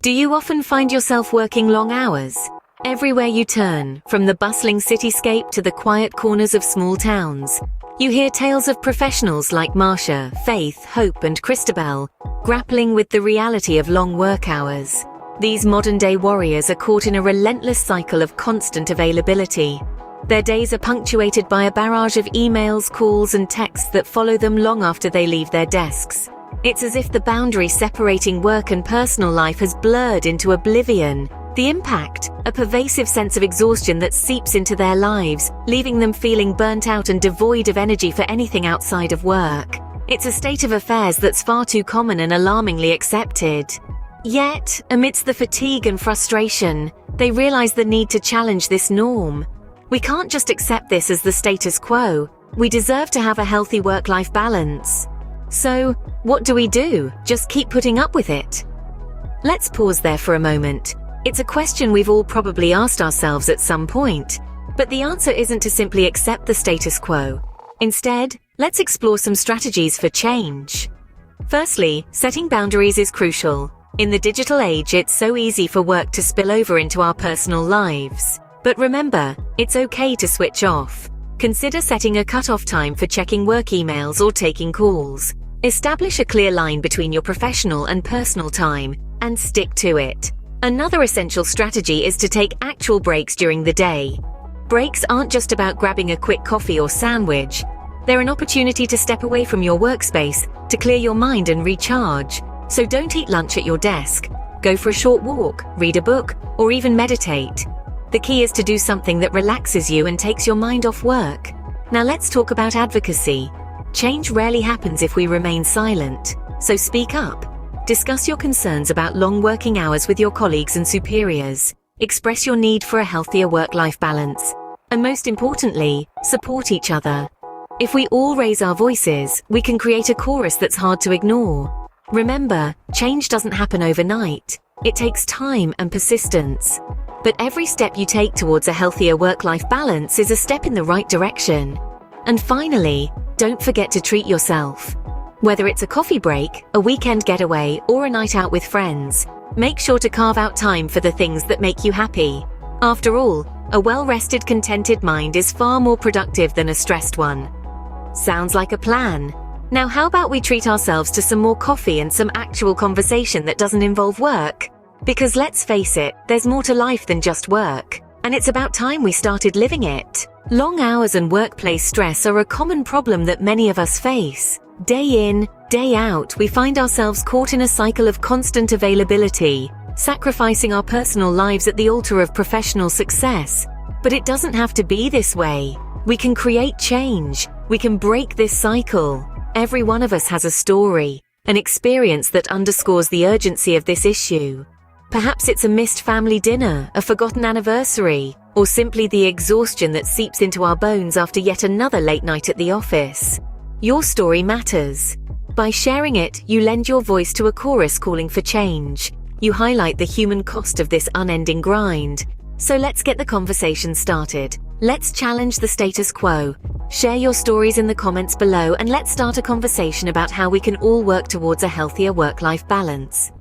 Do you often find yourself working long hours? Everywhere you turn, from the bustling cityscape to the quiet corners of small towns, you hear tales of professionals like Marcia, Faith, Hope, and Christabel, grappling with the reality of long work hours. These modern-day warriors are caught in a relentless cycle of constant availability. Their days are punctuated by a barrage of emails, calls, and texts that follow them long after they leave their desks. It's as if the boundary separating work and personal life has blurred into oblivion. The impact, a pervasive sense of exhaustion that seeps into their lives, leaving them feeling burnt out and devoid of energy for anything outside of work. It's a state of affairs that's far too common and alarmingly accepted. Yet, amidst the fatigue and frustration, they realize the need to challenge this norm. We can't just accept this as the status quo. We deserve to have a healthy work-life balance. So, what do we do? Just keep putting up with it? Let's pause there for a moment. It's a question we've all probably asked ourselves at some point, but the answer isn't to simply accept the status quo. Instead, let's explore some strategies for change. Firstly, setting boundaries is crucial. In the digital age, it's so easy for work to spill over into our personal lives. But remember, it's okay to switch off. Consider setting a cutoff time for checking work emails or taking calls. Establish a clear line between your professional and personal time, and stick to it. Another essential strategy is to take actual breaks during the day. Breaks aren't just about grabbing a quick coffee or sandwich. They're an opportunity to step away from your workspace, to clear your mind and recharge. So don't eat lunch at your desk. Go for a short walk, read a book, or even meditate. The key is to do something that relaxes you and takes your mind off work. Now let's talk about advocacy. Change rarely happens if we remain silent. So speak up. Discuss your concerns about long working hours with your colleagues and superiors. Express your need for a healthier work-life balance. And most importantly, support each other. If we all raise our voices, we can create a chorus that's hard to ignore. Remember, change doesn't happen overnight. It takes time and persistence. But every step you take towards a healthier work-life balance is a step in the right direction. And finally, don't forget to treat yourself. Whether it's a coffee break, a weekend getaway, or a night out with friends, make sure to carve out time for the things that make you happy. After all, a well-rested, contented mind is far more productive than a stressed one. Sounds like a plan. Now how about we treat ourselves to some more coffee and some actual conversation that doesn't involve work? Because let's face it, there's more to life than just work. And it's about time we started living it. Long hours and workplace stress are a common problem that many of us face. Day in, day out, we find ourselves caught in a cycle of constant availability, sacrificing our personal lives at the altar of professional success. But it doesn't have to be this way. We can create change. We can break this cycle. Every one of us has a story, an experience that underscores the urgency of this issue. Perhaps it's a missed family dinner, a forgotten anniversary, or simply the exhaustion that seeps into our bones after yet another late night at the office. Your story matters. By sharing it, you lend your voice to a chorus calling for change. You highlight the human cost of this unending grind. So let's get the conversation started. Let's challenge the status quo. Share your stories in the comments below and let's start a conversation about how we can all work towards a healthier work-life balance.